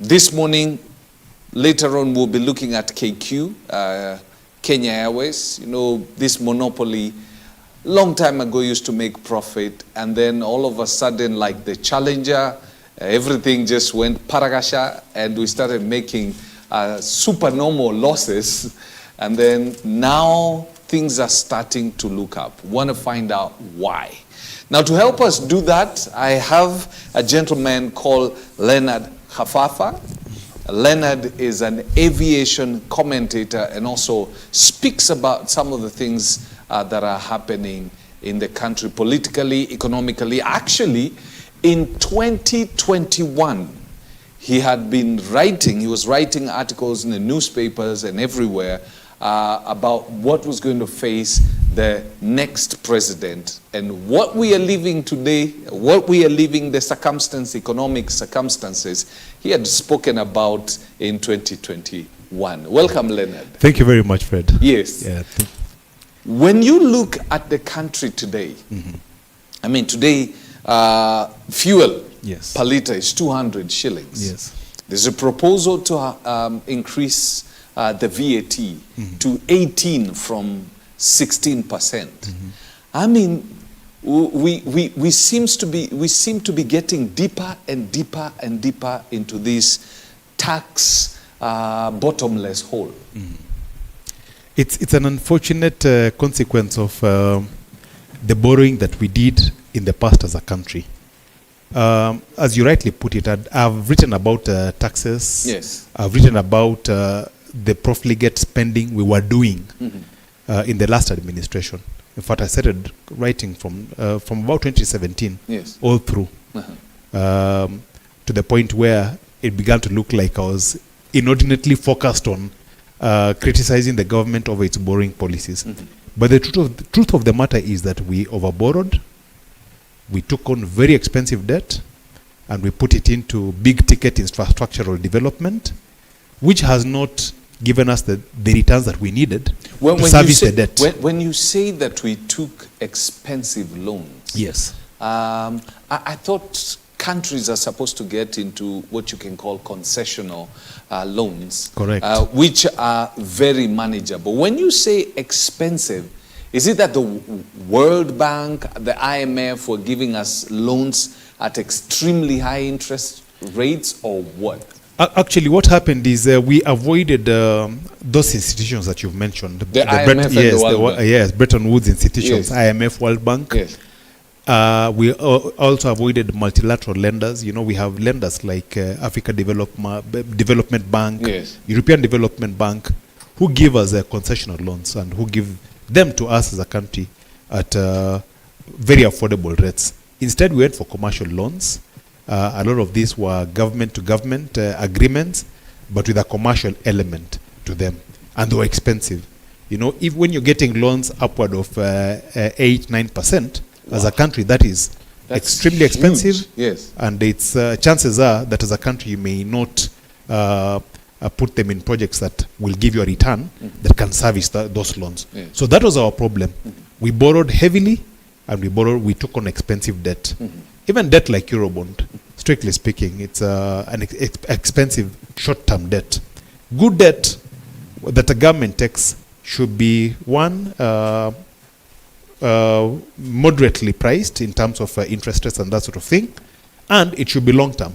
This morning, later on, we'll be looking at KQ, Kenya Airways. You know, this monopoly, long time ago, used to make profit. And then all of a sudden, like the Challenger, everything just went paragasha. And we started making supernormal losses. And then now things are starting to look up. Want to find out why. Now, to help us do that, I have a gentleman called Leonard Hafafa. Leonard is an aviation commentator and also speaks about some of the things that are happening in the country politically, economically. Actually, in 2021, he was writing articles in the newspapers and everywhere about what was going to face the next president. And what we are living today, the economic circumstances, he had spoken about in 2021. Welcome, Leonard. Thank you very much, Fred. Yes. Yeah. When you look at the country today, I mean, today, fuel per liter is 200 shillings. Yes. There's a proposal to increase the VAT to 18 from 16%. I mean, we seem to be getting deeper and deeper and deeper into this tax bottomless hole. It's an unfortunate consequence of the borrowing that we did in the past as a country. As you rightly put it, I've written about taxes. Yes. I've written about the profligate spending we were doing in the last administration. In fact, I started writing from about 2017, all through, to the point where it began to look like I was inordinately focused on criticizing the government over its borrowing policies. But the truth of the matter is that we overborrowed, we took on very expensive debt, and we put it into big-ticket infrastructural development, which has not given us the returns that we needed to service the debt. When you say that we took expensive loans, yes, I thought countries are supposed to get into what you can call concessional loans, correct, which are very manageable. When you say expensive, is it that the World Bank, the IMF were giving us loans at extremely high interest rates, or what? Actually, what happened is we avoided those institutions that you've mentioned. The IMF and the World Bank. Yes, Bretton Woods institutions, IMF, World Bank. Yes. We also avoided multilateral lenders. You know, we have lenders like Africa Development Bank, European Development Bank, who give us concessional loans and who give them to us as a country at very affordable rates. Instead, we went for commercial loans. A lot of these were government-to-government agreements, but with a commercial element to them, and they were expensive. You know, when you're getting loans upward of 8-9% as a country, that's extremely expensive. Yes, and it's chances are that as a country you may not put them in projects that will give you a return that can service those loans. Yes. So that was our problem. We borrowed heavily, and we took on expensive debt. Even debt like Eurobond, strictly speaking, it's an expensive short-term debt. Good debt that a government takes should be one, moderately priced in terms of interest rates and that sort of thing, and it should be long-term,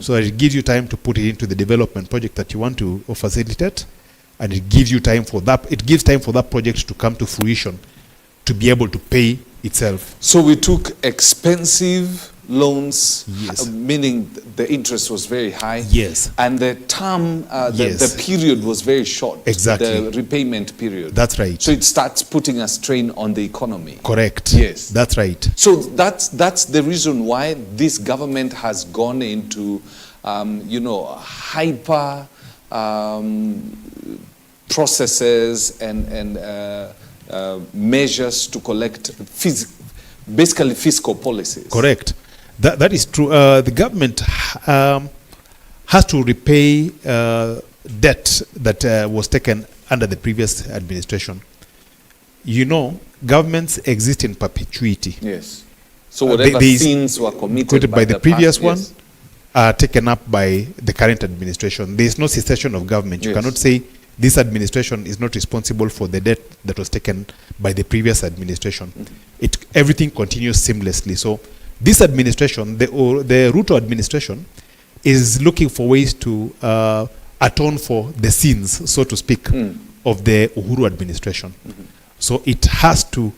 so that it gives you time to put it into the development project that you want to facilitate, and it gives you time for that. It gives time for that project to come to fruition, to be able to pay itself. So we took expensive loans, yes, meaning the interest was very high. Yes. And the term, the period was very short. Exactly. The repayment period. That's right. So it starts putting a strain on the economy. Correct. Yes. That's right. So that's the reason why this government has gone into, hyper processes and measures to collect basically fiscal policies. Correct. That is true. The government has to repay debt that was taken under the previous administration. You know, governments exist in perpetuity. Yes. So whatever sins were committed by the previous one, are taken up by the current administration. There is no cessation of government. You cannot say this administration is not responsible for the debt that was taken by the previous administration. Everything continues seamlessly. So this administration, the Ruto administration, is looking for ways to atone for the sins, so to speak, of the Uhuru administration. So it has to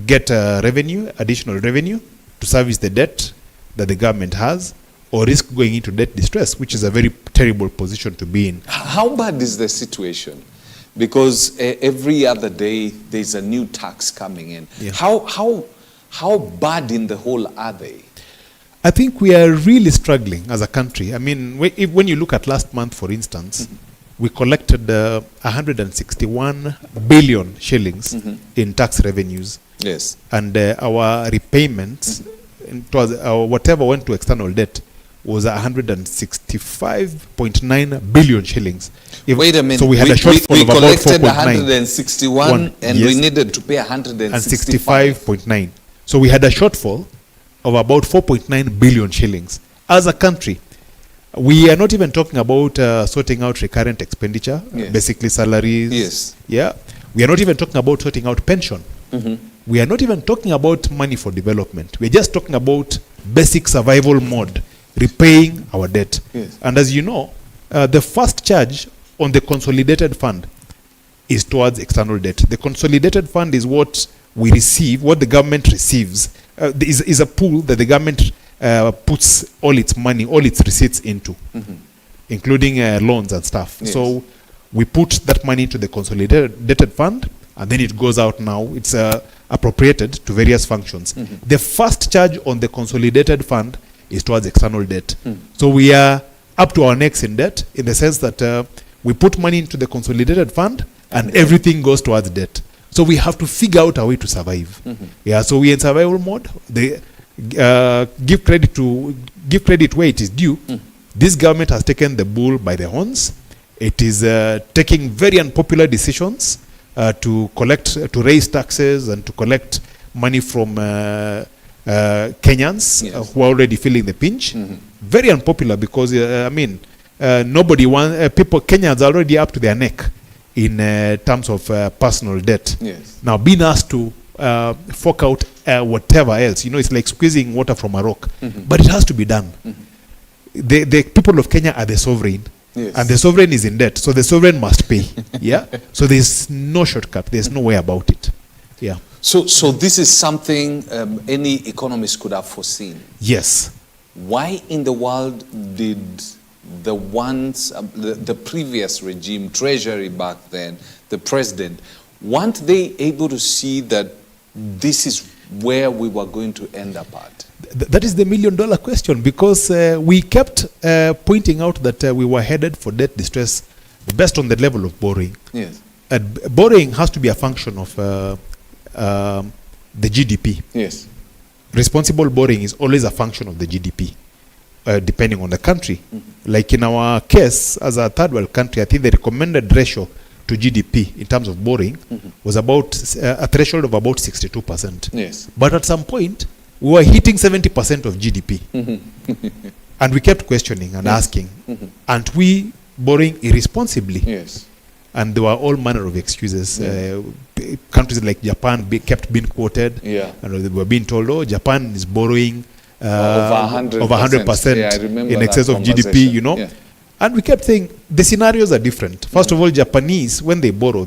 get additional revenue to service the debt that the government has, or risk going into debt distress, which is a very terrible position to be in. How bad is the situation? Because every other day there's a new tax coming in. Yeah. How bad in the whole are they? I think we are really struggling as a country. I mean, when you look at last month, for instance, we collected 161 billion shillings in tax revenues. Yes. And our repayments, whatever went to external debt, was 165.9 billion shillings. Wait a minute. So we had a shortfall of about 4.9. We collected 161 and we needed to pay 165.9. So we had a shortfall of about 4.9 billion shillings. As a country, we are not even talking about sorting out recurrent expenditure, basically salaries. Yes. Yeah. We are not even talking about sorting out pension. We are not even talking about money for development. We are just talking about basic survival mode, repaying our debt. Yes. And as you know, the first charge on the consolidated fund is towards external debt. The consolidated fund is what we receive, what the government receives, is a pool that the government puts all its money, all its receipts into, including loans and stuff. Yes. So we put that money into the consolidated fund, and then it goes out now. It's appropriated to various functions. The first charge on the consolidated fund is towards external debt. So we are up to our necks in debt, in the sense that we put money into the consolidated fund and everything goes towards debt. So we have to figure out a way to survive. Yeah, so we're in survival mode. They give credit where it is due. This government has taken the bull by the horns. It is taking very unpopular decisions to raise taxes and to collect money from Kenyans who are already feeling the pinch. Very unpopular because nobody wants Kenyans are already up to their neck in terms of personal debt. Yes. Now being asked to fork out whatever else, it's like squeezing water from a rock, but it has to be done. The people of Kenya are the sovereign. Yes. And the sovereign is in debt, so the sovereign must pay. Yeah. So there's no shortcut. There's no way about it. Yeah. So this is something any economist could have foreseen. Yes. Why in the world did the previous regime, Treasury back then, the president, weren't they able to see that this is where we were going to end up at? That is the million-dollar question, because we kept pointing out that we were headed for debt distress based on the level of borrowing. Yes. Borrowing has to be a function of the GDP. Yes. Responsible borrowing is always a function of the GDP, depending on the country. Like in our case, as a third world country, I think the recommended ratio to GDP in terms of borrowing was about a threshold of about 62%. Yes. But at some point, we were hitting 70% of GDP. And we kept questioning and asking, aren't we borrowing irresponsibly? Yes. And there were all manner of excuses. Countries like Japan kept being quoted. Yeah. And they were being told, Japan is borrowing over 100% in excess of GDP, Yeah. And we kept saying the scenarios are different. First of all, Japanese, when they borrow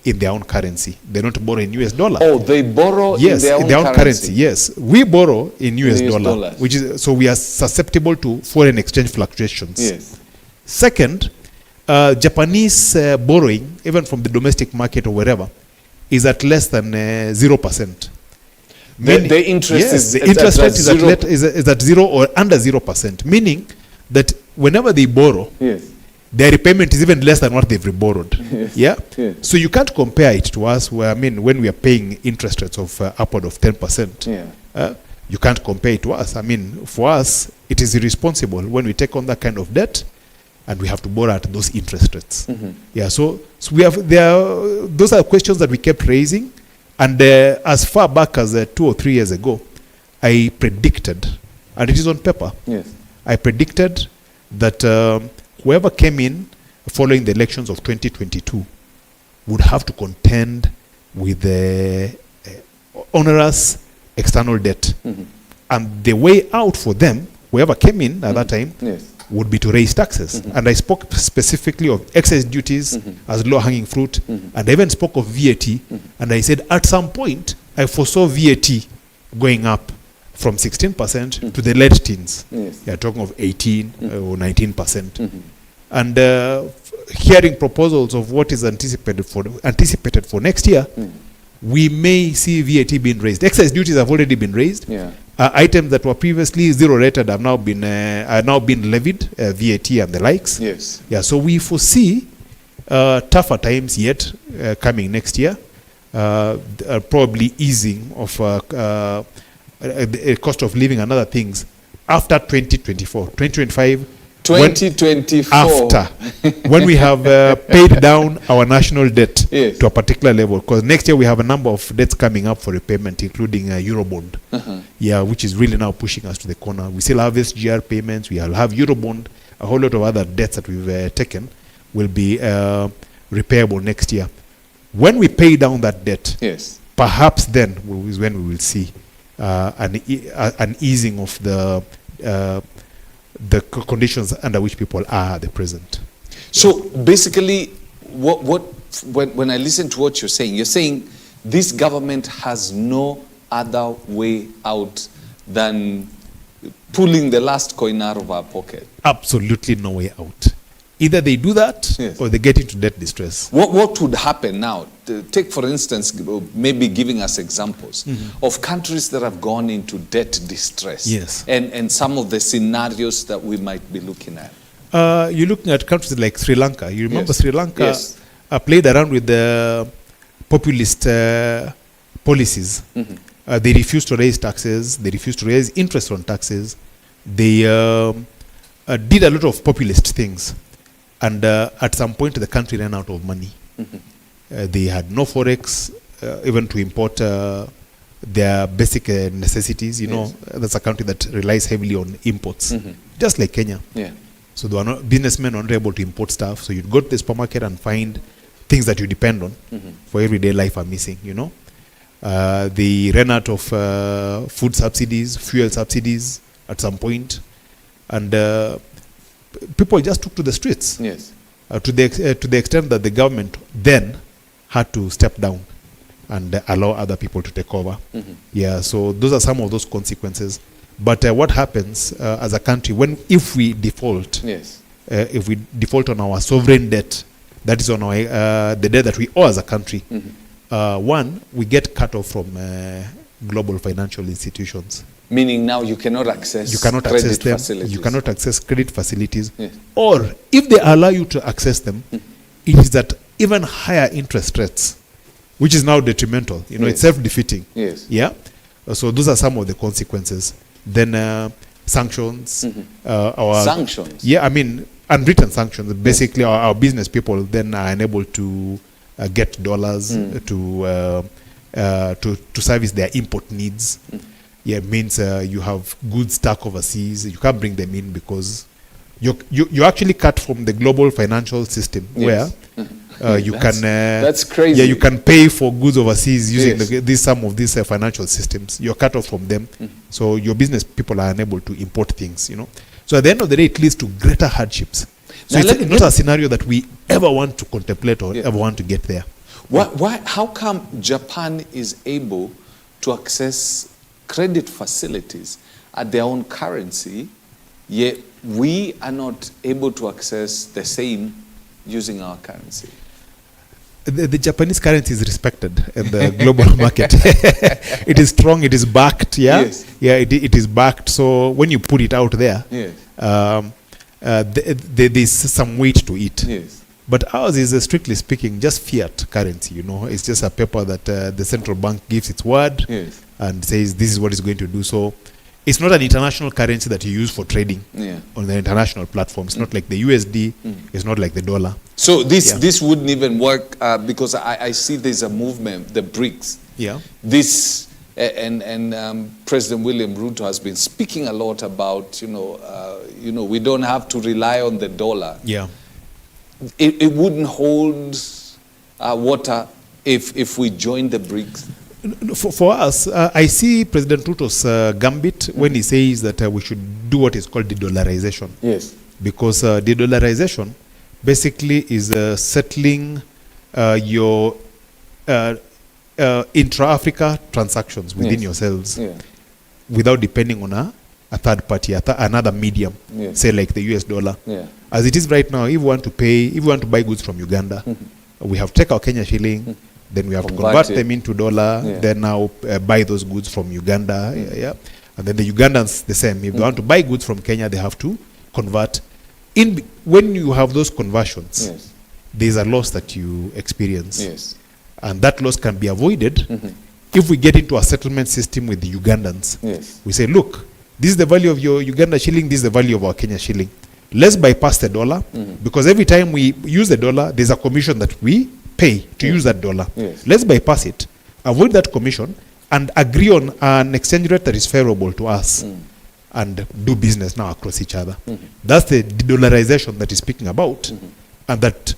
in their own currency. They don't borrow in US dollar. Oh, they borrow in their own currency. Yes, we borrow in US dollar, which is so we are susceptible to foreign exchange fluctuations. Yes. Second, Japanese borrowing, even from the domestic market or wherever, is at less than 0%. The interest is the interest rate is at 0 or under 0%, meaning that whenever they borrow, their repayment is even less than what they've borrowed. Yeah? So you can't compare it to us when we are paying interest rates of upward of 10%. You can't compare it to us. For us, it is irresponsible when we take on that kind of debt and we have to borrow at those interest rates. Yeah, so those are questions that we kept raising. And as far back as 2 or 3 years ago, I predicted, and it is on paper, I predicted that whoever came in following the elections of 2022 would have to contend with the onerous external debt. And the way out for them, whoever came in at that time, would be to raise taxes. And I spoke specifically of excess duties as low-hanging fruit, and I even spoke of VAT. And I said, at some point, I foresaw VAT going up from 16% to the late teens. You're talking of 18 or 19%. And hearing proposals of what is anticipated for next year, we may see VAT being raised. Excess duties have already been raised. Items that were previously zero rated have now been levied, VAT and the likes. So we foresee tougher times yet coming next year. Probably easing of the cost of living and other things after 2024, 2025. 2024. After, when we have paid down our national debt to a particular level, because next year we have a number of debts coming up for repayment, including Eurobond, which is really now pushing us to the corner. We still have SGR payments, we will have Eurobond, a whole lot of other debts that we've taken will be repayable next year. When we pay down that debt, perhaps then is when we will see an easing of the conditions under which people are at the present. So basically, when I listen to what you're saying this government has no other way out than pulling the last coin out of our pocket. Absolutely no way out. Either they do that or they get into debt distress. What would happen now? Take, for instance, maybe giving us examples of countries that have gone into debt distress and some of the scenarios that we might be looking at. You're looking at countries like Sri Lanka. You remember Sri Lanka played around with the populist policies. They refused to raise taxes. They refused to raise interest on taxes. They did a lot of populist things. And at some point, the country ran out of money. They had no forex, even to import their basic necessities. You know, that's a country that relies heavily on imports, just like Kenya. So there were no businessmen not able to import stuff. So you'd go to the supermarket and find things that you depend on for everyday life are missing. You know, they ran out of food subsidies, fuel subsidies at some point, and people just took to the streets. To the extent that the government then had to step down and allow other people to take over. So those are some of those consequences. But what happens as a country if we default? If we default on our sovereign debt, that is on our the debt that we owe as a country. One, we get cut off from global financial institutions. Meaning now you cannot access credit facilities. You cannot access credit facilities. Or if they allow you to access them, it is at even higher interest rates, which is now detrimental. You know, it's self-defeating. So those are some of the consequences. Then sanctions. Sanctions? I mean, unwritten sanctions. Basically, our business people then are unable to get dollars to service their import needs. It means you have goods stuck overseas. You can't bring them in because you're actually cut from the global financial system where you can that's crazy. You can pay for goods overseas using some of these financial systems. You're cut off from them, so your business people are unable to import things. You know, so at the end of the day, it leads to greater hardships. So it's not a scenario that we ever want to contemplate or ever want to get there. Why? How come Japan is able to access credit facilities at their own currency, yet we are not able to access the same using our currency? The Japanese currency is respected in the global market. It is strong, it is backed, it is backed. So when you put it out there, there's some weight to it. But ours is, strictly speaking, just fiat currency. You know, it's just a paper that the central bank gives its word and says this is what it's going to do. So it's not an international currency that you use for trading on the international platform. It's not like the USD. It's not like the dollar. So this wouldn't even work because I see there's a movement, the BRICS. This And President William Ruto has been speaking a lot about, we don't have to rely on the dollar. Yeah. It wouldn't hold water if we join the BRICS. For us, I see President Ruto's gambit when he says that we should do what is called de-dollarization. Yes. Because de-dollarization basically is settling your intra-Africa transactions within yourselves without depending on a third party, another medium, say like the US dollar. As it is right now, if we want to buy goods from Uganda, we have to take our Kenya shilling, then we have to convert them into dollar, then now buy those goods from Uganda, and then the Ugandans the same. If they want to buy goods from Kenya, they have to convert. When you have those conversions, there's a loss that you experience. And that loss can be avoided if we get into a settlement system with the Ugandans. We say, look, this is the value of your Uganda shilling, this is the value of our Kenya shilling. Let's bypass the dollar, because every time we use the dollar, there's a commission that we pay to use that dollar. Let's bypass it, avoid that commission, and agree on an exchange rate that is favorable to us, and do business now across each other. That's the de-dollarization that he's speaking about, and that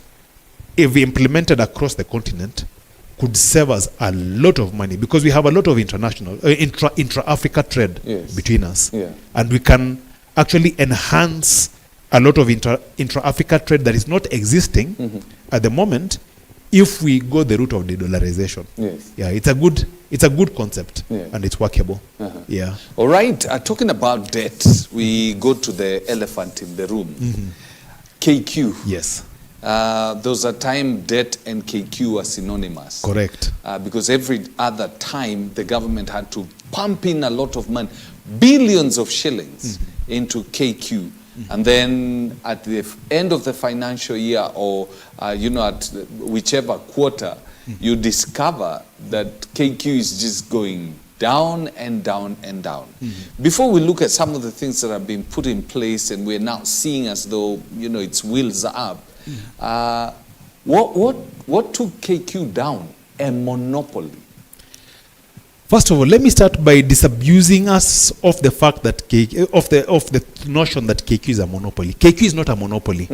if we implemented across the continent, could save us a lot of money, because we have a lot of international, intra-Africa trade between us. And we can actually enhance a lot of intra-Africa trade that is not existing at the moment if we go the route of de-dollarization. It's a good concept, and it's workable. All right, talking about debt, we go to the elephant in the room. KQ. Yes. There was a time debt and KQ were synonymous. Correct. Because every other time the government had to pump in a lot of money, billions of shillings into KQ. And then at the end of the financial year, or at whichever quarter, you discover that KQ is just going down and down and down. Before we look at some of the things that have been put in place and we're now seeing as though, its wheels are up, what took KQ down? A monopoly. First of all, let me start by disabusing us of the fact that of the notion that KQ is a monopoly. KQ is not a monopoly.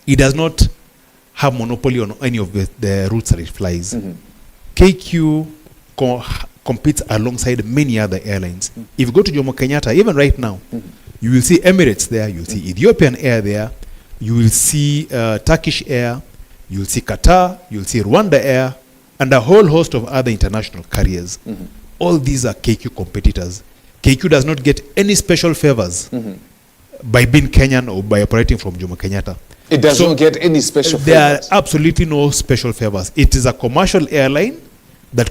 It does not have monopoly on any of the routes that it flies. KQ competes alongside many other airlines. If you go to Jomo Kenyatta, even right now, you will see Emirates there, you will see Ethiopian Air there, you will see Turkish Air, you will see Qatar, you will see Rwanda Air, and a whole host of other international carriers. All these are KQ competitors. KQ does not get any special favors by being Kenyan or by operating from Jomo Kenyatta. It does not get any special favors? There are absolutely no special favors. It is a commercial airline that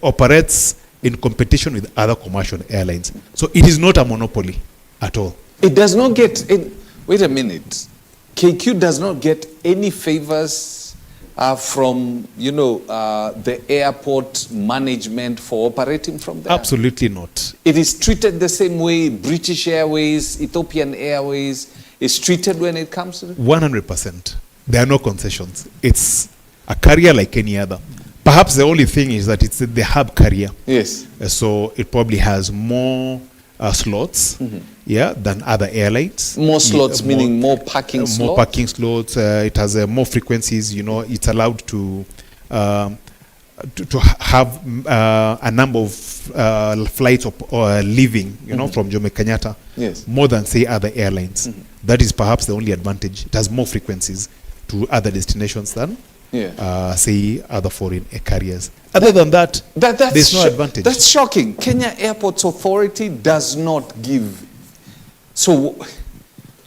operates in competition with other commercial airlines. So it is not a monopoly at all. It does not get... Wait a minute. KQ does not get any favors from, the airport management for operating from there? Absolutely not. It is treated the same way British Airways, Ethiopian Airways is treated when it comes to it? 100%. There are no concessions. It's a carrier like any other. Perhaps the only thing is that it's the hub carrier. Yes. So it probably has more slots than other airlines. More slots, meaning more parking slots? More parking slots. It has more frequencies. It's allowed to have a number of flights or leaving, from Jomo Kenyatta. Yes. More than, say, other airlines. That is perhaps the only advantage. It has more frequencies to other destinations than, say, other foreign carriers. Other than that, there's no advantage. That's shocking. Kenya Airports Authority does not give. So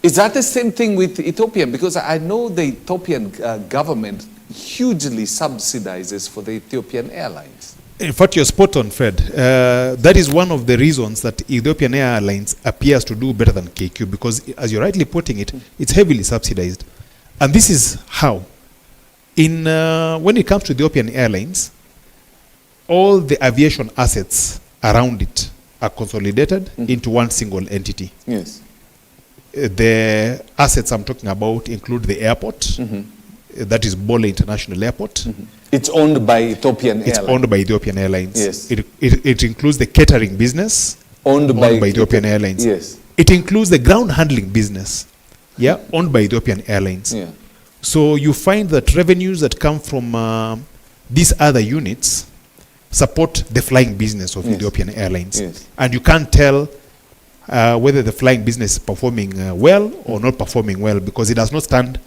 is that the same thing with Ethiopian? Because I know the Ethiopian government hugely subsidizes for the Ethiopian Airlines. In fact, you're spot on, Fred. That is one of the reasons that Ethiopian Airlines appears to do better than KQ, because, as you're rightly putting it, it's heavily subsidized. And this is how. When it comes to Ethiopian Airlines, all the aviation assets around it are consolidated into one single entity. Yes. The assets I'm talking about include the airport, that is Bole International Airport. It's owned by Ethiopian Airlines. It's owned by Ethiopian Airlines. Yes. It includes the catering business, owned by Ethiopian Airlines. Yes. It includes the ground handling business, owned by Ethiopian Airlines. Yeah. So you find that revenues that come from these other units support the flying business of Ethiopian Airlines. Yes. And you can't tell whether the flying business is performing well or not performing well, because it does not stand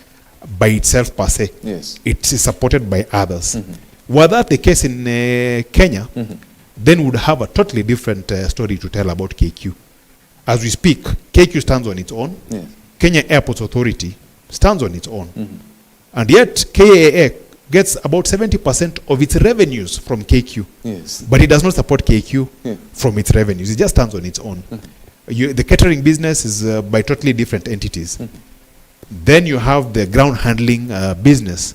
by itself per se. Yes. It is supported by others. Were that the case in Kenya, then we would have a totally different story to tell about KQ. As we speak, KQ stands on its own. Yes. Kenya Airports Authority stands on its own. And yet KAA gets about 70% of its revenues from KQ. Yes. But it does not support KQ from its revenues. It just stands on its own. The catering business is by totally different entities. Then you have the ground handling business,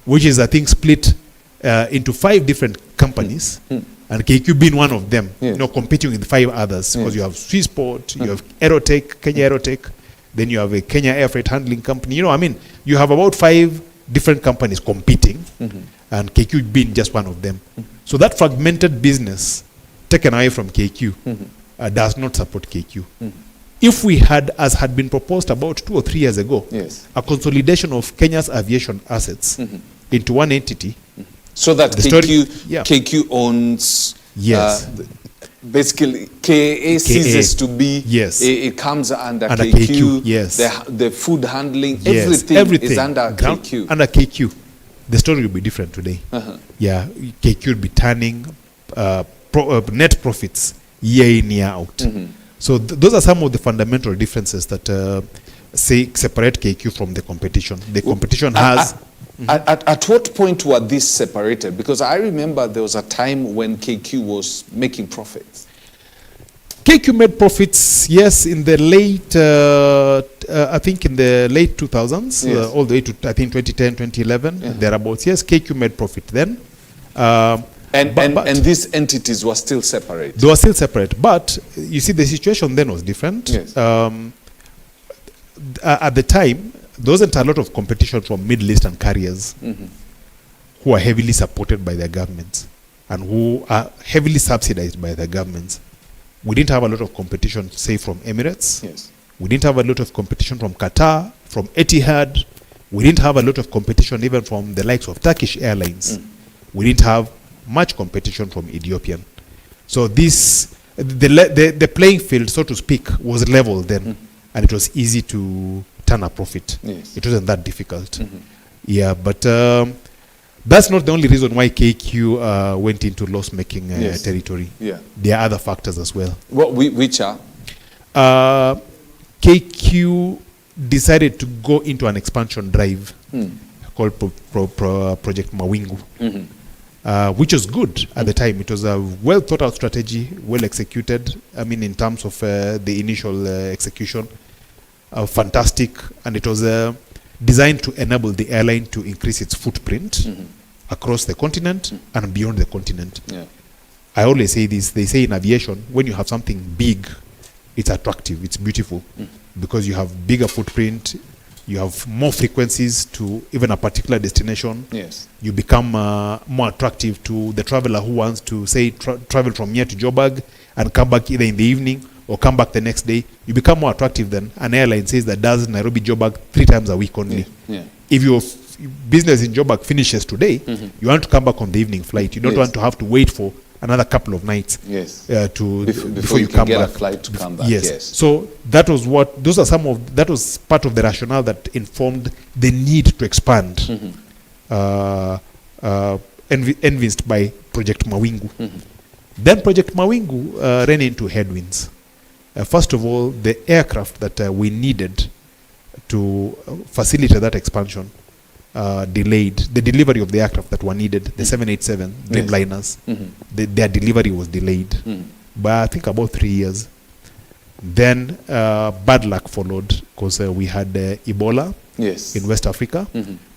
which is, I think, split into 5 different companies, and KQ being one of them, competing with 5 others, because you have Swissport, you have Aerotech, Kenya Aerotech, then you have a Kenya Air Freight Handling Company. You have about 5 different companies competing, and KQ being just one of them. So that fragmented business taken away from KQ does not support KQ. If we had, as had been proposed about 2 or 3 years ago, a consolidation of Kenya's aviation assets into one entity, so that KQ owns, basically KAA ceases to be, it comes under KQ, the food handling, everything is under KQ. Under KQ, the story will be different today. KQ will be turning net profits year in, year out. So those are some of the fundamental differences that separate KQ from the competition. The competition has... At what point were these separated? Because I remember there was a time when KQ was making profits. KQ made profits, yes, in the late, I think in the late 2000s, all the way to, I think, 2010, 2011, thereabouts. Yes, KQ made profit then. And these entities were still separate? They were still separate. But, you see, the situation then was different. Yes. At the time, there wasn't a lot of competition from Middle Eastern carriers who are heavily supported by their governments and who are heavily subsidized by their governments. We didn't have a lot of competition, say, from Emirates. Yes. We didn't have a lot of competition from Qatar, from Etihad. We didn't have a lot of competition even from the likes of Turkish Airlines. We didn't have much competition from Ethiopian. So this, the playing field, so to speak, was level then, and it was easy to turn a profit. Yes. It wasn't that difficult. Yeah, but that's not the only reason why KQ went into loss-making territory. Yeah. There are other factors as well. Which are? KQ decided to go into an expansion drive called Project Mawingu, which was good at the time. It was a well-thought-out strategy, well-executed, I mean, in terms of the initial execution. Fantastic, and it was designed to enable the airline to increase its footprint across the continent and beyond the continent. Yeah. I always say this, they say in aviation, when you have something big, it's attractive, it's beautiful, because you have bigger footprint, you have more frequencies to even a particular destination. Yes. You become more attractive to the traveler who wants to, say, travel from here to Joburg and come back either in the evening or come back the next day. You become more attractive than an airline says that does Nairobi Joburg 3 times a week only. If your business in Joburg finishes today, you want to come back on the evening flight. You don't want to have to wait for another couple of nights before you come get back. A flight to come back. Yes. So that was that was part of the rationale that informed the need to expand, envisaged by Project Mawingu. Then Project Mawingu ran into headwinds. First of all, the aircraft that we needed to facilitate that expansion delayed. The delivery of the aircraft that were needed, the 787 Dreamliners, their delivery was delayed by, I think, about 3 years. Then bad luck followed, because we had Ebola in West Africa,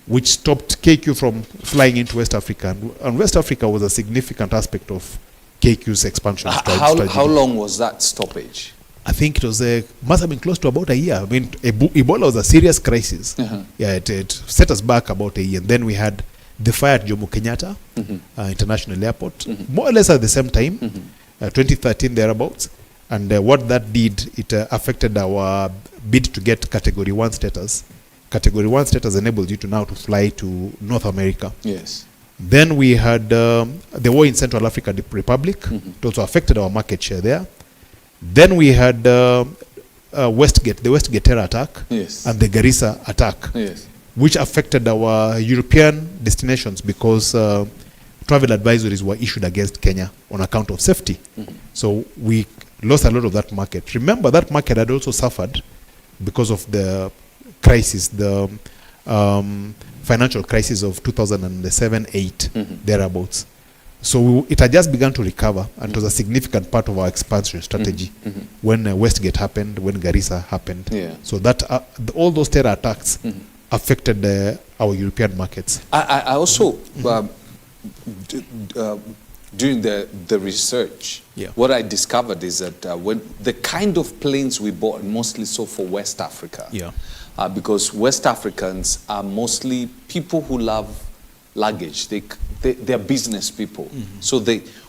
which stopped KQ from flying into West Africa. And West Africa was a significant aspect of KQ's expansion strategy. How long was that stoppage? I think it was must have been close to about a year. I mean, Ebola was a serious crisis. Yeah, it set us back about a year. And then we had the fire at Jomo Kenyatta International Airport, more or less at the same time, 2013 thereabouts. And what that did, it affected our bid to get Category 1 status. Category 1 status enables you to now to fly to North America. Yes. Then we had the war in Central African Republic. It also affected our market share there. Then we had the Westgate terror attack, yes, and the Garissa attack, yes, which affected our European destinations because travel advisories were issued against Kenya on account of safety. So we lost a lot of that market. Remember, that market had also suffered because of the crisis, the financial crisis of 2007-8, thereabouts. So it had just begun to recover, and it was a significant part of our expansion strategy when Westgate happened, when Garissa happened. Yeah. So that all those terror attacks affected our European markets. I also, during the research, what I discovered is that when the kind of planes we bought, mostly so for West Africa, because West Africans are mostly people who love luggage. They're business people. So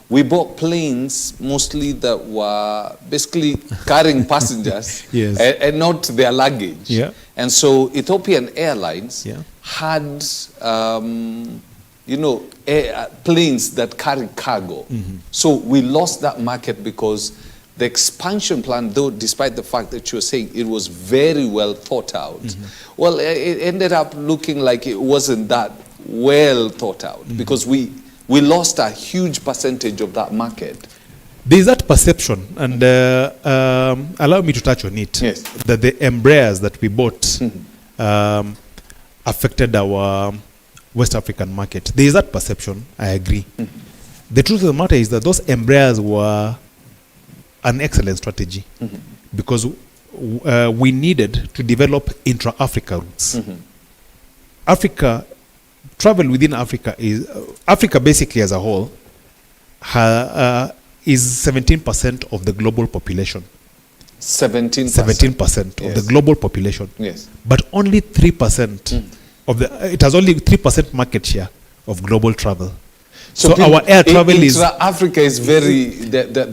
we bought planes mostly that were basically carrying passengers and not their luggage. And so Ethiopian Airlines had planes that carry cargo. So we lost that market because the expansion plan, though, despite the fact that you're saying it was very well thought out, well, it ended up looking like it wasn't that well thought out because we lost a huge percentage of that market. There is that perception, and allow me to touch on it, that the Embraers that we bought affected our West African market. There is that perception, I agree. The truth of the matter is that those Embraers were an excellent strategy because we needed to develop intra-Africa routes. Travel within Africa Africa basically as a whole is 17% of the global population. 17% of the global population. Yes. But only 3% it has only 3% market share of global travel. So our air travel intra-Africa is very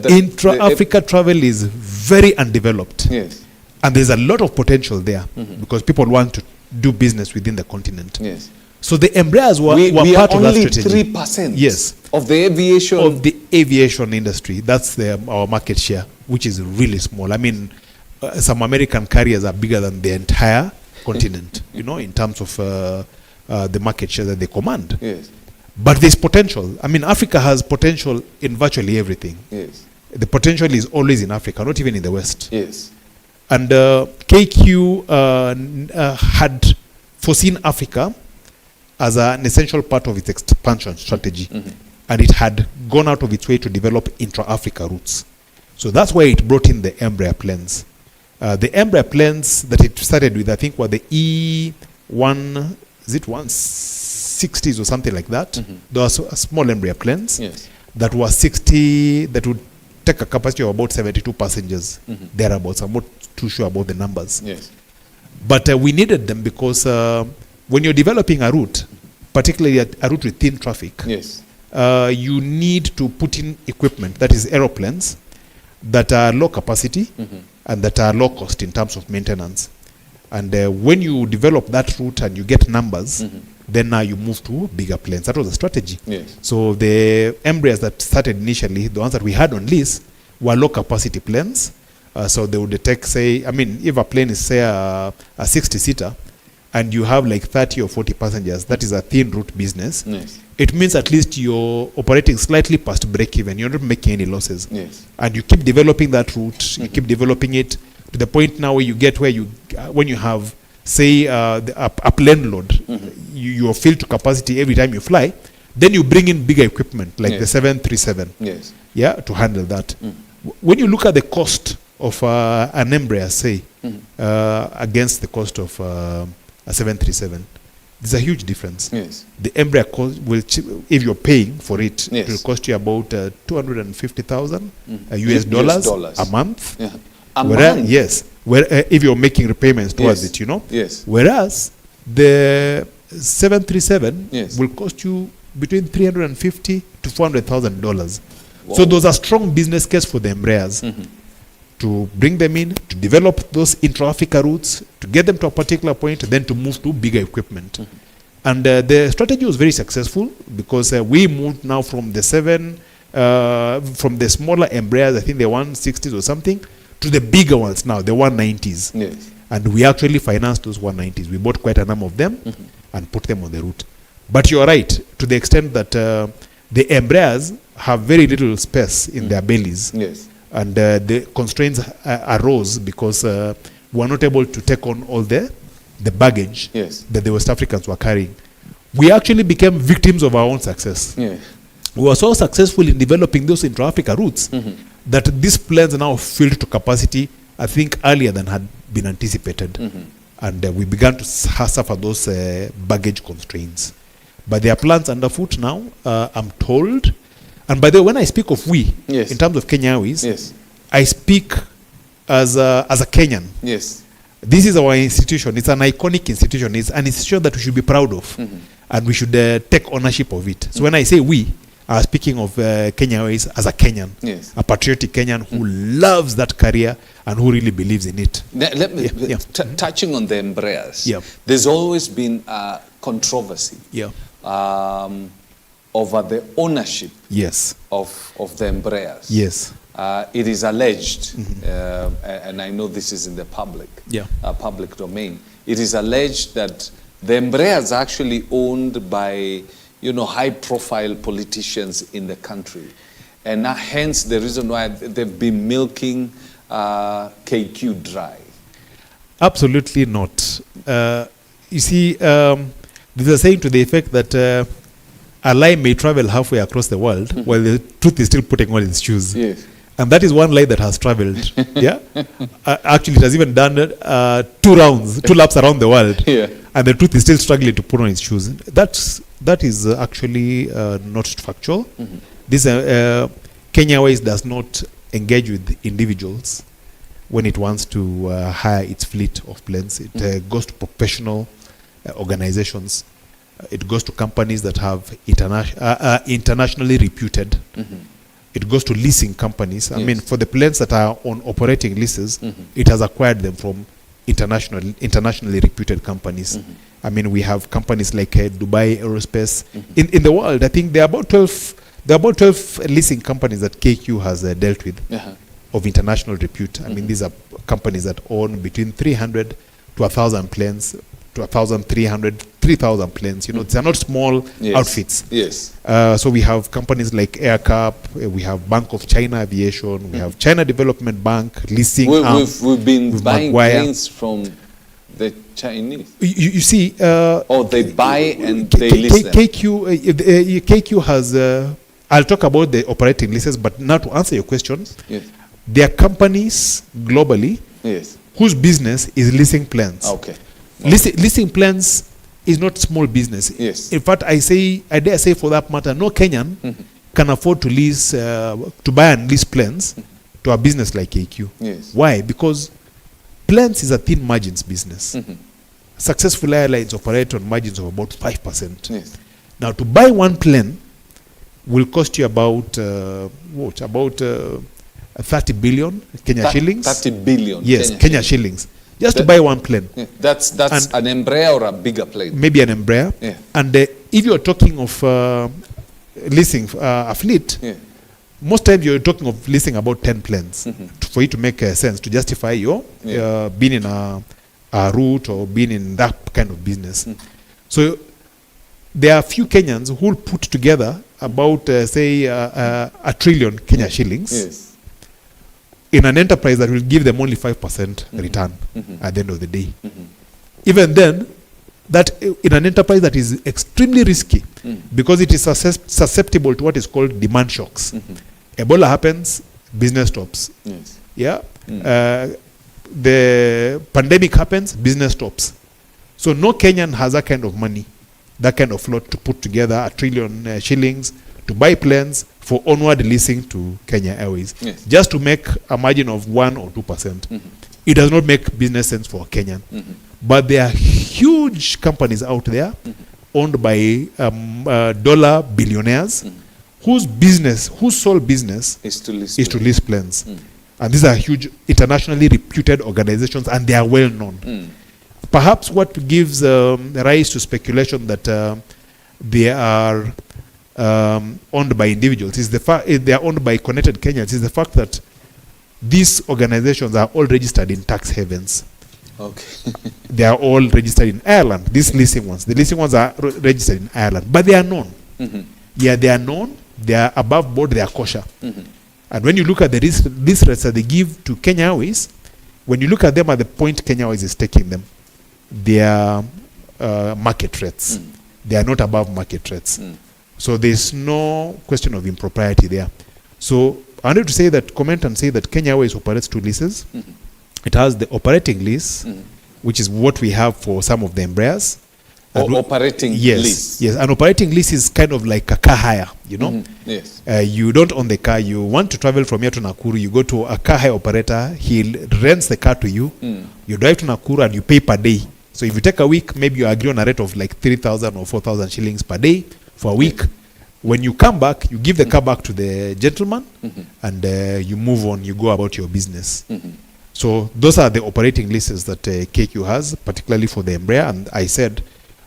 intra-Africa travel is very undeveloped. Yes. And there's a lot of potential there because people want to do business within the continent. Yes. So the Embraers were part of that strategy. 3% of the aviation industry. That's our market share, which is really small. I mean, some American carriers are bigger than the entire continent, in terms of the market share that they command. Yes. But there's potential. I mean, Africa has potential in virtually everything. Yes. The potential is always in Africa, not even in the West. Yes. And KQ had foreseen Africa as an essential part of its expansion strategy. And it had gone out of its way to develop intra-Africa routes. So that's why it brought in the Embraer planes. The Embraer planes that it started with, I think, were the E160s or something like that. Those were small Embraer planes that were 60, that would take a capacity of about 72 passengers, thereabouts. I'm not too sure about the numbers. Yes. But we needed them because when you're developing a route, particularly a route with thin traffic, you need to put in equipment, that is aeroplanes, that are low capacity and that are low cost in terms of maintenance. And when you develop that route and you get numbers, then now you move to bigger planes. That was the strategy. Yes. So the Embraers that started initially, the ones that we had on lease, were low capacity planes. So they would take, say, I mean, if a plane is, say, a 60-seater, and you have like 30 or 40 passengers, that is a thin route business. Yes. It means at least you're operating slightly past break-even. You're not making any losses. Yes. And you keep developing that route. You keep developing it to the point now where you get where you, when you have, say, a plane load, you are filled to capacity every time you fly, then you bring in bigger equipment like the 737 to handle that. When you look at the cost of an Embraer, say, against the cost of a 737, there's a huge difference. Yes. The Embraer cost will, if you're paying for it, it will cost you about 250,000 US dollars a month. A month? Yes. If you're making repayments towards Yes. it, you know. Yes. Whereas the 737 Yes. will cost you between $350,000 to $400,000. Wow. So there's a strong business case for the Embraers to bring them in, to develop those intra-Africa routes, to get them to a particular point, then to move to bigger equipment. And the strategy was very successful because we moved now from the from the smaller Embraers, I think the 160s or something, to the bigger ones now, the 190s. Yes. And we actually financed those 190s. We bought quite a number of them and put them on the route. But you're right, to the extent that the Embraers have very little space in their bellies. Yes. And the constraints arose because we were not able to take on all the baggage Yes. that the West Africans were carrying. We actually became victims of our own success. Yeah. We were so successful in developing those intra-Africa routes that these planes now filled to capacity, I think, earlier than had been anticipated. And we began to suffer those baggage constraints. But there are plans underfoot now, I'm told. And by the way, when I speak of we, Yes. in terms of Kenya Airways, Yes. I speak as a Kenyan. Yes. This is our institution. It's an iconic institution. It's an institution that we should be proud of. And we should take ownership of it. So when I say we, I'm speaking of Kenya Airways as a Kenyan, Yes. a patriotic Kenyan who loves that career and who really believes in it. Let me, Yeah. touching on the Embraers, Yeah. there's always been a controversy Yeah. over the ownership Yes. of the Embraers. Yes. It is alleged, and I know this is in the public domain. It is alleged that the Embraers are actually owned by, high-profile politicians in the country, and hence the reason why they've been milking KQ dry. Absolutely not. You see, there's a saying to the effect that a lie may travel halfway across the world while the truth is still putting on its shoes. Yes. And that is one lie that has traveled. Yeah. Actually, it has even done 2 laps around the world. Yeah. And the truth is still struggling to put on its shoes. That is actually not factual. This Kenya Airways does not engage with individuals when it wants to hire its fleet of planes. It goes to professional organizations. It goes to companies that have internationally reputed. It goes to leasing companies. I mean, for the planes that are on operating leases, it has acquired them from internationally reputed companies. I mean, we have companies like Dubai Aerospace. In the world, I think there are about 12 leasing companies that KQ has dealt with of international repute. I mean, these are companies that own between 300 to 1,000 planes, to 1,300, 3,000 planes. These are not small outfits. Yes. So we have companies like AirCap, we have Bank of China Aviation, we have China Development Bank, leasing. We've been buying Maguire. planes from the Chinese. You see, or they buy and they lease them. KQ has. I'll talk about the operating leases, but now to answer your questions, Yes. there are companies globally Yes. whose business is leasing planes. Okay. Leasing planes is not small business. Yes. In fact, I dare say for that matter, no Kenyan can afford to lease, to buy and lease planes to a business like KQ. Yes. Why? Because planes is a thin margins business. Successful airlines operate on margins of about 5%. Yes. Now, to buy one plane will cost you about 30 billion Kenya shillings. 30 billion. Yes, Kenya shillings. Just to buy one plane. Yeah. That's an Embraer or a bigger plane. Maybe an Embraer. Yeah. And if you're talking of leasing a fleet, most times you're talking of leasing about 10 planes for it to make sense, to justify your being in a route or being in that kind of business. So there are a few Kenyans who will put together about, say, a trillion Kenya shillings. Yes. In an enterprise that will give them only 5% return at the end of the day. Even then, that in an enterprise that is extremely risky because it is susceptible to what is called demand shocks. Ebola happens, business stops. Yes. Yeah. The pandemic happens, business stops. So no Kenyan has that kind of money, that kind of float to put together 1 trillion shillings to buy planes, for onward leasing to Kenya Airways, Yes. just to make a margin of 1 or 2%. It does not make business sense for Kenyan. But there are huge companies out there owned by dollar billionaires whose sole business Is to lease is to lease planes. And these are huge internationally reputed organizations, and they are well known. Perhaps what gives rise to speculation that they are owned by individuals is the fact they are owned by connected Kenyans is the fact that these organizations are all registered in tax havens. Okay. They are all registered in Ireland. These leasing ones, the leasing ones are registered in Ireland, but they are known. Yeah, they are known. They are above board. They are kosher. And when you look at the lease rates that they give to Kenya Airways, when you look at them at the point Kenya Airways is taking them, they are market rates. They are not above market rates. So there's no question of impropriety there. So I wanted to say that, comment and say that Kenya Airways operates 2 leases. It has the operating lease, which is what we have for some of the Embraers. Operating lease. Yes, an operating lease is kind of like a car hire, you know. Yes. You don't own the car. You want to travel from here to Nakuru. You go to a car hire operator. He rents the car to you. You drive to Nakuru and you pay per day. So if you take a week, maybe you agree on a rate of like 3,000 or 4,000 shillings per day for a week. When you come back, you give the car back to the gentleman, and you move on. You go about your business. So those are the operating leases that KQ has, particularly for the Embraer. And I said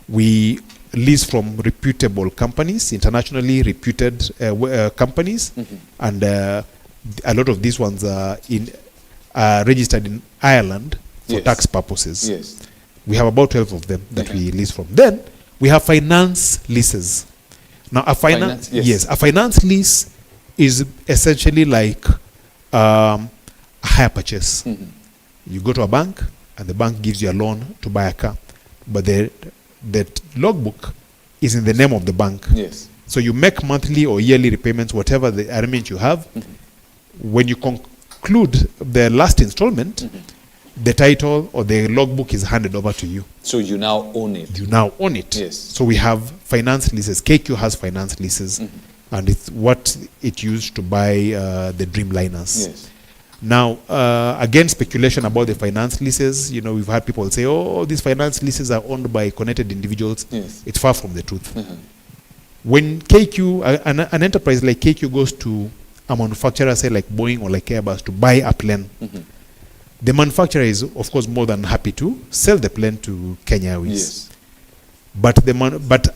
we lease from reputable companies, internationally reputed companies, and a lot of these ones are registered in Ireland for tax purposes. Yes. We have about 12 of them that we lease from. Then we have finance leases. Now a finance lease is essentially like a hire purchase. You go to a bank and the bank gives you a loan to buy a car, but the logbook is in the name of the bank. Yes. So you make monthly or yearly repayments, whatever the arrangement you have. When you conclude the last installment, the title or the logbook is handed over to you. So you now own it. You now own it. Yes. So we have finance leases. KQ has finance leases, and it's what it used to buy the Dreamliners. Yes. Now, again, speculation about the finance leases. You know, we've had people say, "Oh, these finance leases are owned by connected individuals." Yes. It's far from the truth. When KQ, an enterprise like KQ goes to a manufacturer, say like Boeing or like Airbus, to buy a plane, the manufacturer is, of course, more than happy to sell the plane to Kenya Airways. Yes. But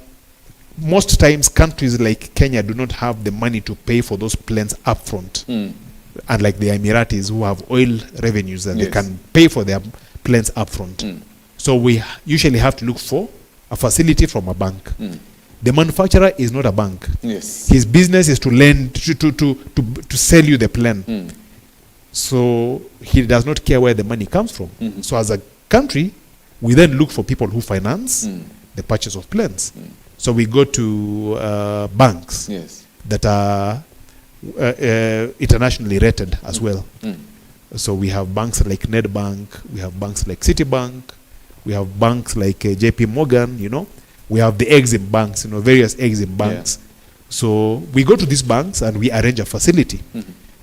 most times, countries like Kenya do not have the money to pay for those planes upfront. Unlike the Emiratis, who have oil revenues that they can pay for their planes upfront. So we usually have to look for a facility from a bank. The manufacturer is not a bank. Yes. His business is to lend to sell you the plane. So he does not care where the money comes from. So as a country, we then look for people who finance the purchase of planes. So we go to banks that are internationally rated as well. So we have banks like Nedbank, we have banks like Citibank, we have banks like JP Morgan, you know. We have the Exim banks, you know, various Exim banks. So we go to these banks and we arrange a facility.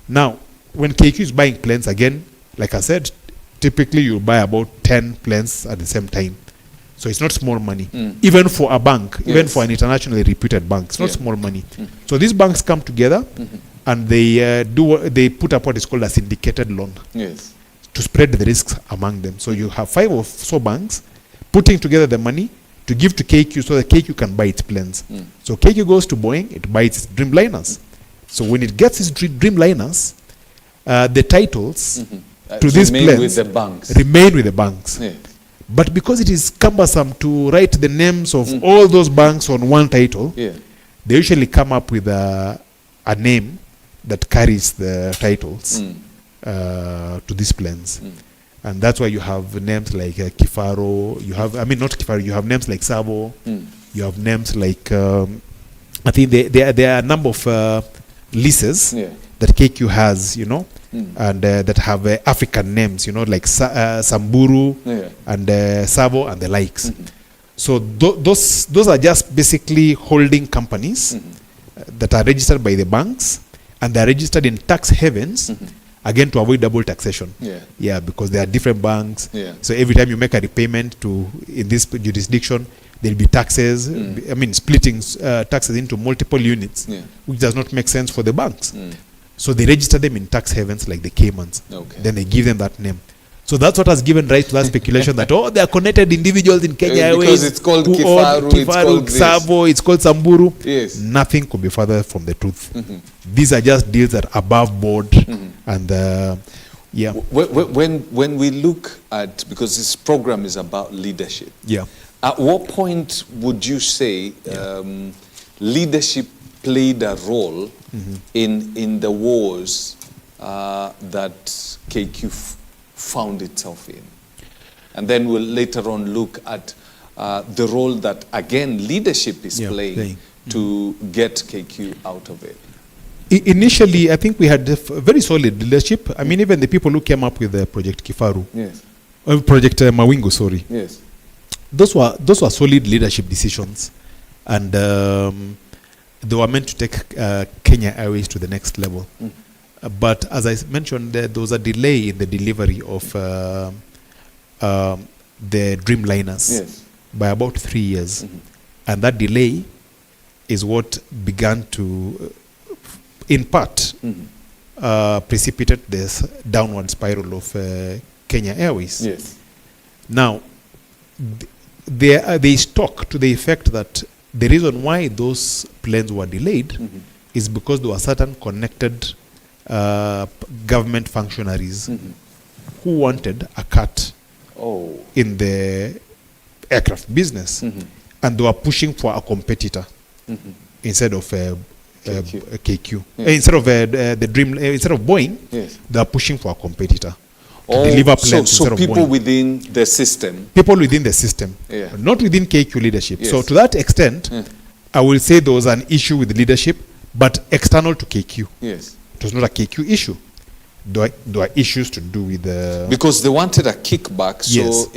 Now, when KQ is buying planes, again, like I said, typically you buy about 10 planes at the same time. So it's not small money. Even for a bank, even for an internationally reputed bank, it's not small money. So these banks come together and they put up what is called a syndicated loan to spread the risks among them. So you have 5 or so banks putting together the money to give to KQ so that KQ can buy its planes. So KQ goes to Boeing, it buys its Dreamliners. So when it gets its Dreamliners, the titles to these planes remain with the banks. But because it is cumbersome to write the names of all those banks on one title, they usually come up with a name that carries the titles to these planes. And that's why you have names like Kifaro, you have, I mean not Kifaro, you have names like Savo, you have names like, I think there are a number of leases that KQ has, you know, and that have African names, you know, like Samburu and Savo and the likes. So those are just basically holding companies that are registered by the banks, and they are registered in tax havens, again to avoid double taxation. Yeah, because there are different banks. So every time you make a repayment in this jurisdiction, there'll be taxes. I mean, splitting taxes into multiple units, which does not make sense for the banks. So they register them in tax havens like the Caymans. Then they give them that name. So that's what has given rise to that speculation that, they are connected individuals in Kenya Airways. Because it's called Kifaru, Savo, it's called Samburu. Yes. Nothing could be further from the truth. These are just deals that are above board. And when we look at, because this program is about leadership. At what point would you say leadership played a role in the wars that KQ found itself in? And then we'll later on look at the role that, again, leadership is playing to get KQ out of it. Initially, I think we had very solid leadership. I mean, even the people who came up with the Project Kifaru, Project Mawingu, sorry. Those were solid leadership decisions, and they were meant to take Kenya Airways to the next level. But as I mentioned, there was a delay in the delivery of the Dreamliners by about 3 years. And that delay is what began to, in part, precipitate this downward spiral of Kenya Airways. Now, there is talk to the effect that the reason why those planes were delayed is because there were certain connected government functionaries who wanted a cut in the aircraft business, and they were pushing for a competitor instead of KQ. Instead of the Dream, instead of Boeing, they are pushing for a competitor to deliver planes. So people within the system. People within the system, not within KQ leadership. So to that extent, I will say there was an issue with leadership, but external to KQ. It was not a KQ issue. There were issues to do with the... Because they wanted a kickback, so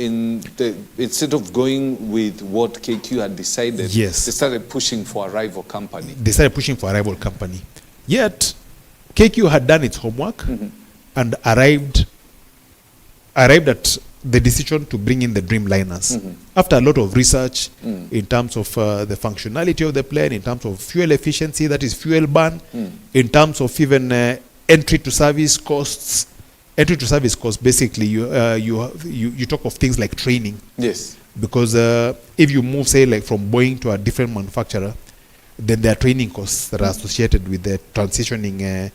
instead of going with what KQ had decided, they started pushing for a rival company. Yet, KQ had done its homework and arrived at the decision to bring in the Dreamliners. After a lot of research in terms of the functionality of the plane, in terms of fuel efficiency, that is fuel burn, in terms of even entry to service costs. Entry to service costs, basically, you talk of things like training. Because if you move, say, like from Boeing to a different manufacturer, then there are training costs that are associated with the transitioning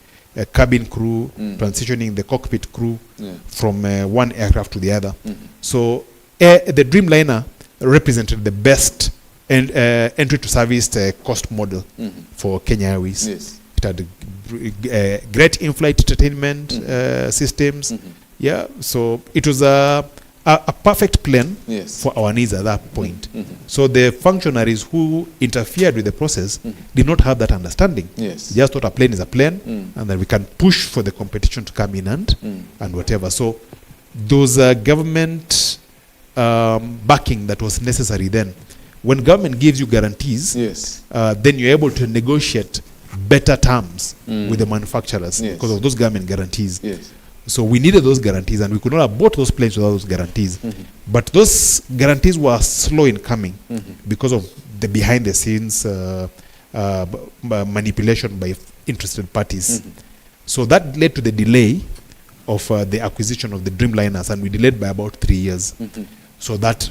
cabin crew, transitioning the cockpit crew from one aircraft to the other. So the Dreamliner represented the best entry to service cost model for Kenya Airways. It had great in-flight entertainment systems. So it was a perfect plane for our needs at that point. So the functionaries who interfered with the process did not have that understanding. They just thought a plane is a plane, and that we can push for the competition to come in and whatever. So those government backing that was necessary then. When government gives you guarantees, then you're able to negotiate better terms with the manufacturers because of those government guarantees. So we needed those guarantees, and we could not have bought those planes without those guarantees. But those guarantees were slow in coming because of the behind-the-scenes manipulation by interested parties. So that led to the delay of the acquisition of the Dreamliners, and we delayed by about 3 years. So that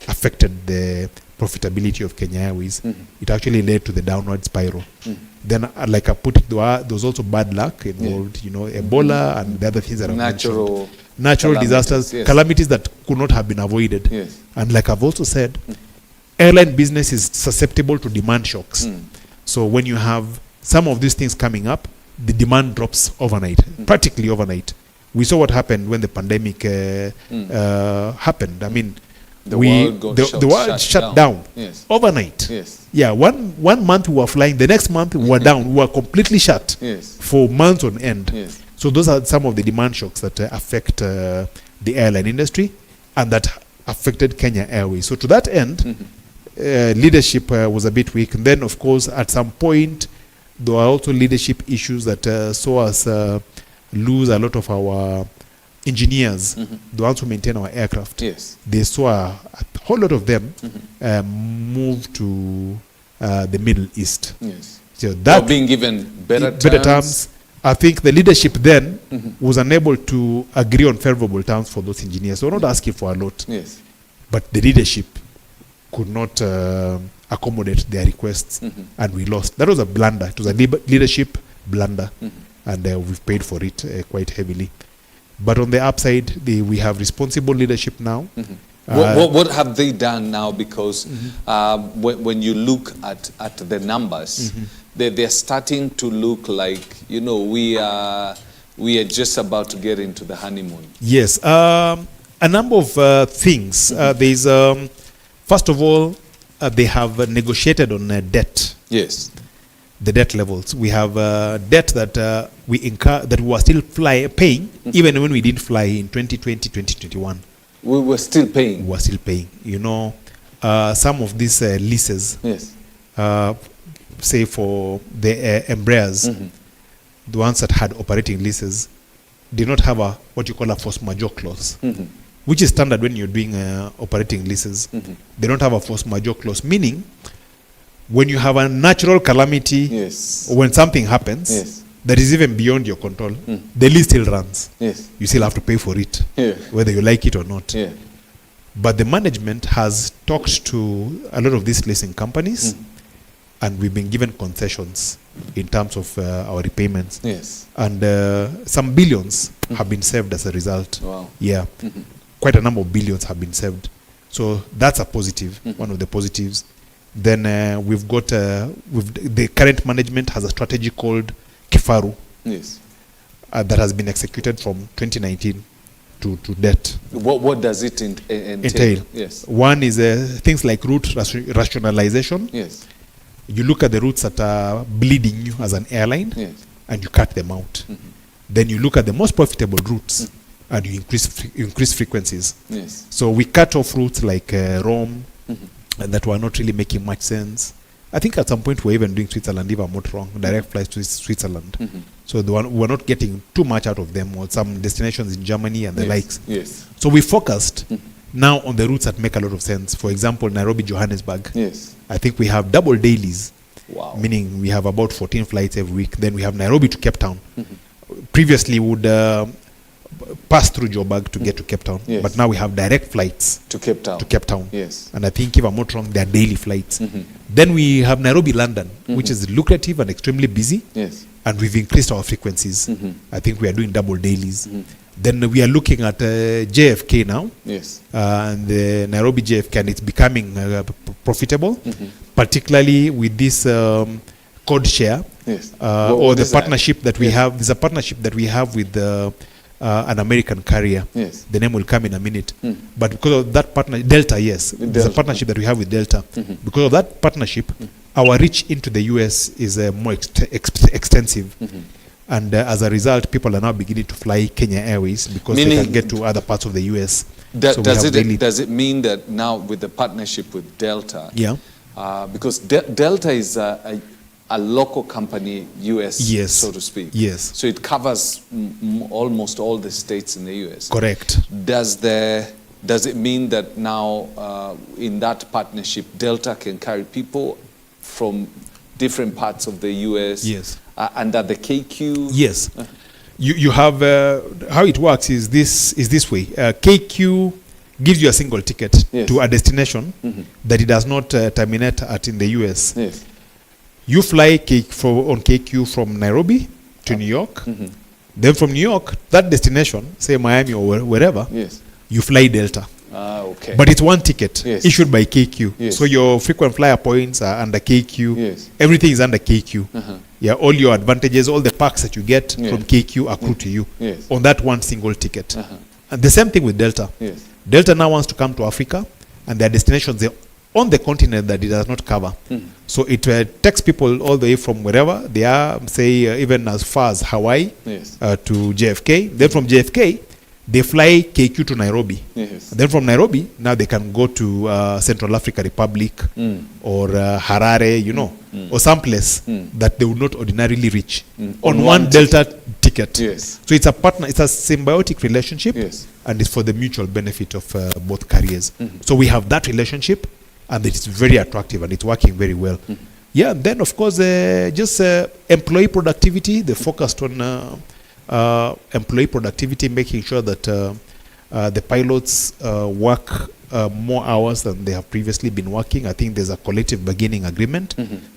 affected the profitability of Kenya Airways. It actually led to the downward spiral. Then, like I put it, there was also bad luck involved, you know, Ebola and the other things that natural disasters, calamities that could not have been avoided. And like I've also said, airline business is susceptible to demand shocks. So when you have some of these things coming up, the demand drops overnight, practically overnight. We saw what happened when the pandemic happened. I mean, the world shut down overnight. Yeah, one month we were flying, the next month we were down. We were completely shut for months on end. So those are some of the demand shocks that affect the airline industry and that affected Kenya Airways. So to that end, leadership was a bit weak. And then, of course, at some point, there were also leadership issues that saw us lose a lot of our engineers, the ones who maintain our aircraft. Yes. They saw a whole lot of them move to the Middle East. Yes. So that being given better terms. I think the leadership then was unable to agree on favorable terms for those engineers. So we're not asking for a lot. Yes. But the leadership could not accommodate their requests, and we lost. That was a blunder. It was a leadership blunder, and we've paid for it quite heavily. But on the upside, we have responsible leadership now. What have they done now? Because when you look at the numbers, they're starting to look like, you know, we are just about to get into the honeymoon. Yes. A number of things. There's, first of all, they have negotiated on debt. Yes. The debt levels. We have debt that we incur, that we were still paying, even when we didn't fly in 2020, 2021. We were still paying. We were still paying. You know, some of these leases, yes. Say for the Embraers, the ones that had operating leases, did not have a what you call a force majeure clause, which is standard when you're doing operating leases. They don't have a force majeure clause, meaning when you have a natural calamity, yes. or when something happens, yes. that is even beyond your control, the lease still runs. Yes. You still have to pay for it, yeah. whether you like it or not. Yeah. But the management has talked to a lot of these leasing companies, and we've been given concessions in terms of our repayments. Yes. And some billions have been saved as a result. Wow. Yeah. Quite a number of billions have been saved. So that's a positive, one of the positives. Then we've got, the current management has a strategy called Kifaru. Yes. That has been executed from 2019 to debt. What does it entail? Yes. One is things like route rationalization. Yes. You look at the routes that are bleeding you as an airline, yes. and you cut them out. Then you look at the most profitable routes, and you increase frequencies. Yes. So we cut off routes like Rome, and that were not really making much sense. I think at some point we're even doing Switzerland, if I'm not wrong, direct flights to Switzerland. So we're not getting too much out of them, or some destinations in Germany and the likes. Yes. So we focused now on the routes that make a lot of sense. For example, Nairobi, Johannesburg. Yes. I think we have double dailies. Wow. Meaning we have about 14 flights every week. Then we have Nairobi to Cape Town. Previously we would pass through Joburg to get to Cape Town. Yes. But now we have direct flights to Cape Town. Yes. And I think, if I'm not wrong, they are daily flights. Then we have Nairobi, London, which is lucrative and extremely busy. Yes. And we've increased our frequencies. I think we are doing double dailies. Then we are looking at JFK now. Yes. And the Nairobi JFK, and it's becoming profitable, particularly with this code share. Yes. Or the partnership that we have. There's a partnership that we have with an American carrier. Yes. The name will come in a minute. But because of that partner, Delta, yes. There's a partnership that we have with Delta. Because of that partnership, our reach into the US is more extensive. And as a result, people are now beginning to fly Kenya Airways because they can get to other parts of the US. Does it mean that now with the partnership with Delta, because Delta is a local company, US, yes. so to speak. Yes. So it covers almost all the states in the US. Correct. Does it mean that now in that partnership, Delta can carry people from different parts of the US? Yes. Under the KQ? Yes. You have, how it works is this way. KQ gives you a single ticket to a destination that it does not terminate at in the US. Yes. You fly on KQ from Nairobi to New York. Then from New York, that destination, say Miami or wherever, you fly Delta. Okay. But it's one ticket issued by KQ. Yes. So your frequent flyer points are under KQ. Yes. Everything is under KQ. Yeah, all your advantages, all the perks that you get from KQ accrue to you on that one single ticket. And the same thing with Delta. Yes. Delta now wants to come to Africa, and their destinations on the continent that it does not cover. So it takes people all the way from wherever they are, say even as far as Hawaii to JFK. Then from JFK, They fly KQ to Nairobi. Yes. And then from Nairobi, now they can go to Central Africa Republic or Harare, you know, or someplace that they would not ordinarily reach on one Delta ticket. Yes. So it's a partner, it's a symbiotic relationship, yes. and it's for the mutual benefit of both carriers. So we have that relationship, and it's very attractive, and it's working very well. Yeah, and then of course, just employee productivity. They focused on employee productivity, making sure that the pilots work more hours than they have previously been working. I think there's a collective bargaining agreement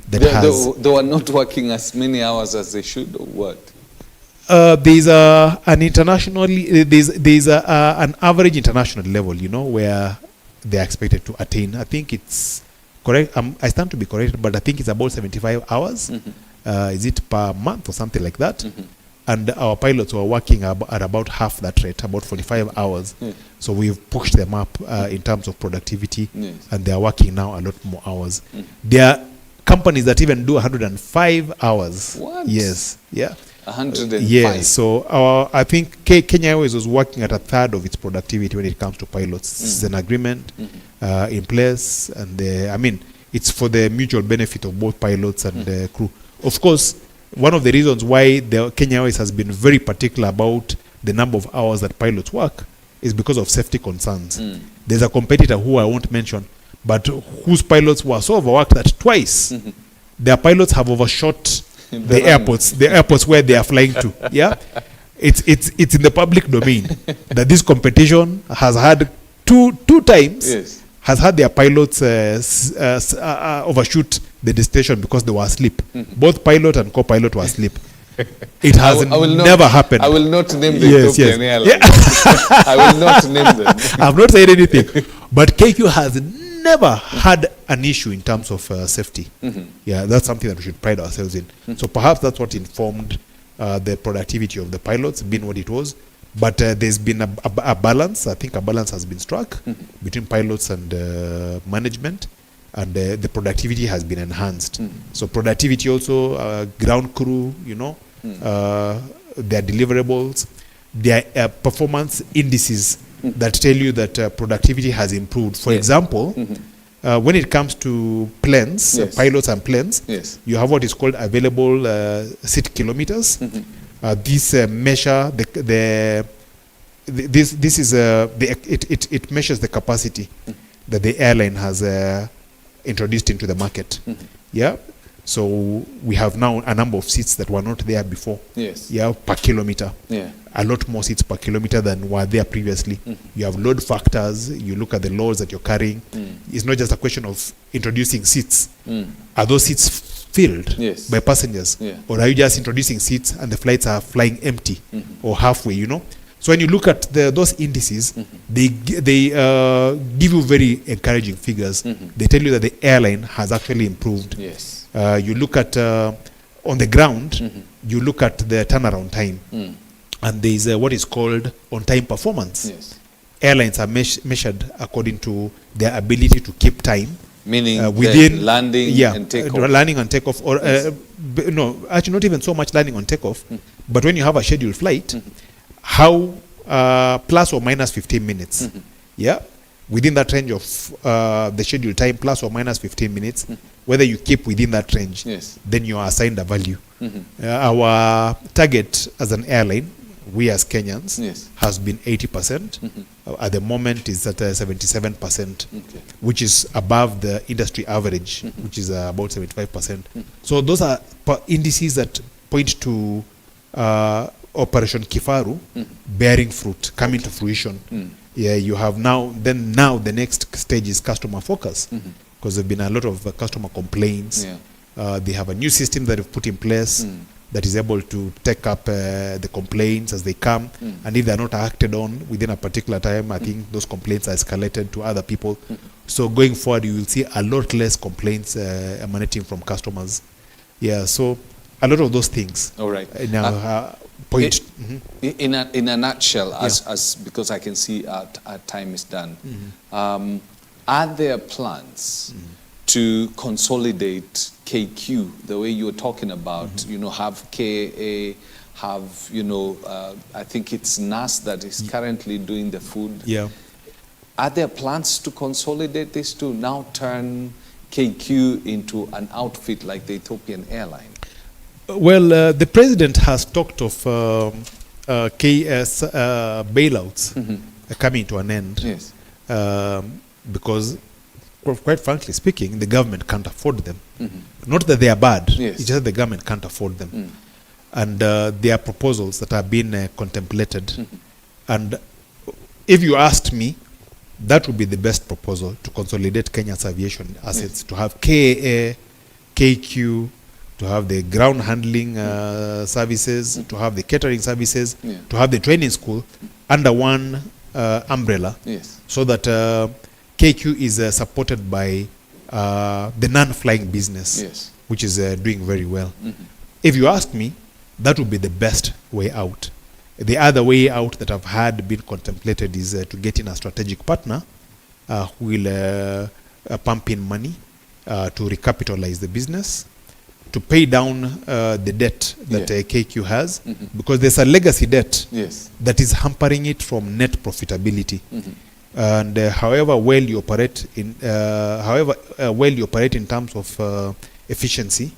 that they were not working as many hours as they should, or what? There's an internationally there's an average international level, you know, where they're expected to attain. I think it's correct. I stand to be corrected, but I think it's about 75 hours. Is it per month or something like that? And our pilots were working at about half that rate, about 45 hours. So we've pushed them up in terms of productivity, and they are working now a lot more hours. There are companies that even do 105 hours. What? Yes. Yeah. 105. Yes. So I think Kenya Airways was working at a third of its productivity when it comes to pilots. It's an agreement in place, and I mean, it's for the mutual benefit of both pilots and the crew. Of course, one of the reasons why the Kenya Airways has been very particular about the number of hours that pilots work is because of safety concerns. There's a competitor who I won't mention, but whose pilots were so overworked that twice their pilots have overshot the airports where they are flying to. Yeah, it's in the public domain that this competition has had two times. Has had their pilots overshoot the destination because they were asleep. Both pilot and co-pilot were asleep. It has never happened. I will not name the Ethiopian Airlines. I will not name them. I've not said anything. But KQ has never had an issue in terms of safety. Yeah, that's something that we should pride ourselves in. So perhaps that's what informed the productivity of the pilots, being what it was. But there's been a balance. I think a balance has been struck between pilots and management, and the productivity has been enhanced. So productivity also, ground crew, you know, their deliverables, their performance indices that tell you that productivity has improved. For example, when it comes to planes, pilots and planes, you have what is called available seat kilometers. This measure it measures the capacity that the airline has introduced into the market. Yeah, so we have now a number of seats that were not there before. Yeah, per kilometer. A lot more seats per kilometer than were there previously. You have load factors. You look at the loads that you're carrying. It's not just a question of introducing seats. Are those seats filled by passengers, or are you just introducing seats and the flights are flying empty or halfway, you know? So when you look at those indices, they give you very encouraging figures. They tell you that the airline has actually improved. You look at on the ground, you look at the turnaround time, and there is what is called on-time performance. Airlines are measured according to their ability to keep time. Meaning within landing and takeoff. Landing and takeoff, or no, actually not even so much landing on takeoff, but when you have a scheduled flight, how plus or minus 15 minutes, yeah, within that range of the scheduled time, plus or minus 15 minutes, whether you keep within that range, then you are assigned a value. Our target as an airline, we as Kenyans, has been 80%. At the moment is at 77%, which is above the industry average, which is about 75%. So those are indices that point to Operation Kifaru bearing fruit, coming to fruition. Yeah, you have now the next stage is customer focus, because there have been a lot of customer complaints. They have a new system that they've put in place that is able to take up the complaints as they come, and if they're not acted on within a particular time, I think those complaints are escalated to other people. So going forward, you will see a lot less complaints emanating from customers. Yeah, so a lot of those things. All right. Now, point. In a nutshell, as because I can see our time is done, are there plans to consolidate KQ the way you were talking about, you know, have KA, have, I think it's NAS that is currently doing the food. Yeah. Are there plans to consolidate this to now turn KQ into an outfit like the Ethiopian airline? Well, the president has talked of KS bailouts coming to an end. Yes. Because, quite frankly speaking, the government can't afford them. Not that they are bad, Yes. it's just the government can't afford them. And there are proposals that are being contemplated. And if you asked me, that would be the best proposal to consolidate Kenya's aviation assets, to have KAA, KQ, to have the ground handling services, to have the catering services, to have the training school under one umbrella, so that KQ is supported by the non-flying business, which is doing very well. If you ask me, that would be the best way out. The other way out that I've had been contemplated is to get in a strategic partner who will pump in money to recapitalize the business, to pay down the debt that KQ has, because there's a legacy debt that is hampering it from net profitability. And however well you operate in terms of efficiency,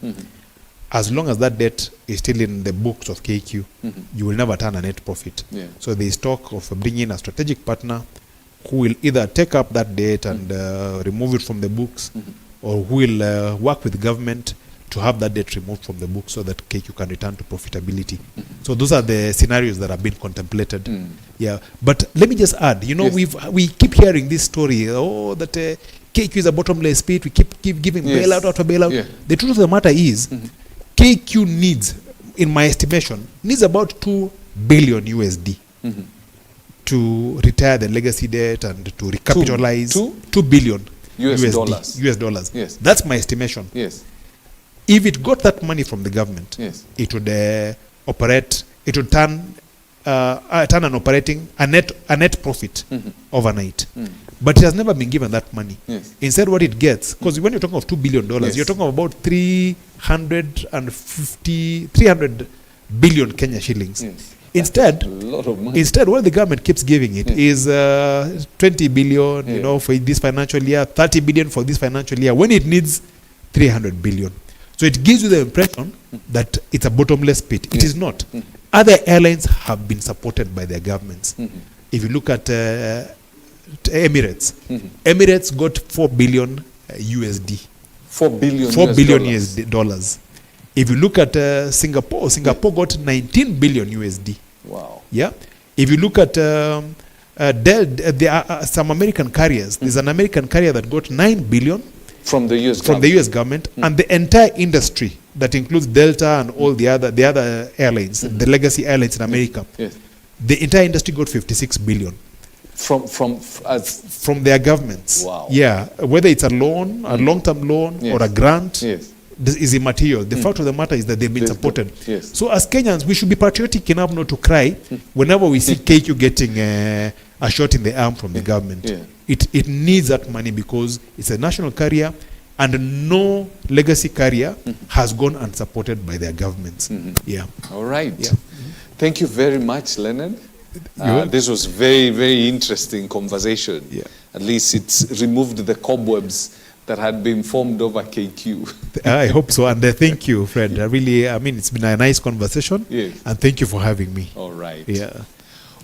as long as that debt is still in the books of KQ, you will never turn a net profit. So there is talk of bringing a strategic partner who will either take up that debt and remove it from the books, or who will work with the government to have that debt removed from the books so that KQ can return to profitability. So those are the scenarios that have been contemplated. Yeah, but let me just add, we keep hearing this story, that KQ is a bottomless pit. We keep giving bailout after bailout. The truth of the matter is, KQ needs, in my estimation, about $2 billion USD to retire the legacy debt and to recapitalize. $2 billion US dollars. Yes. That's my estimation. Yes. If it got that money from the government, it would operate. It would turn an operating a net profit overnight. But it has never been given that money. Instead, what it gets, because when you're talking of $2 billion, you're talking about 300 billion Kenya shillings. Instead, a lot of money. Instead, what the government keeps giving it is 20 billion, for this financial year, 30 billion for this financial year, when it needs 300 billion. So it gives you the impression that it's a bottomless pit. It is not. Other airlines have been supported by their governments. If you look at Emirates, Emirates got 4 billion USD. 4 billion US dollars. If you look at Singapore got 19 billion USD. Wow. Yeah. If you look at there are some American carriers. There's an American carrier that got 9 billion from the US government. The US government, and the entire industry that includes Delta and all the other airlines, the legacy airlines in America. The entire industry got 56 billion. From their governments. Wow. Yeah, whether it's a loan, a long-term loan, or a grant, this is immaterial. The fact of the matter is that they've been supported. So as Kenyans, we should be patriotic enough not to cry whenever we see KQ getting a shot in the arm from the government. It needs that money because it's a national carrier, and no legacy carrier has gone unsupported by their governments. All right. Thank you very much, Leonard. This was very, very interesting conversation. At least it's removed the cobwebs that had been formed over KQ. I hope so, and thank you, Fred. It's been a nice conversation, and thank you for having me. All right.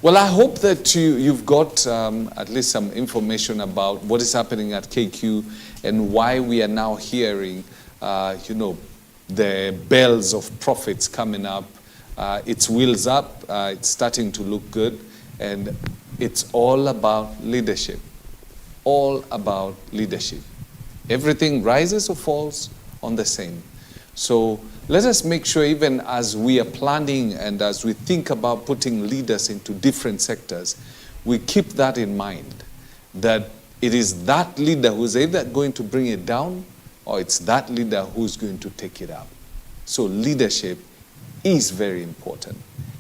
Well, I hope that you've got at least some information about what is happening at KQ and why we are now hearing, the bells of profits coming up. It's wheels up, it's starting to look good, and it's all about leadership. All about leadership. Everything rises or falls on the same. So let us make sure, even as we are planning and as we think about putting leaders into different sectors, we keep that in mind, that it is that leader who's either going to bring it down or it's that leader who's going to take it up. So leadership is very important.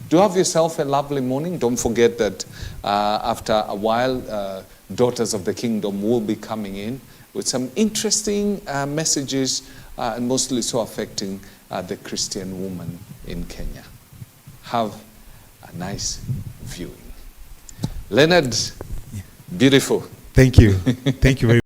Do have yourself a lovely morning. Don't forget that after a while, Daughters of the Kingdom will be coming in with some interesting messages, and mostly so affecting the Christian woman in Kenya. have a nice viewing. Leonard, beautiful. Thank you. Thank you very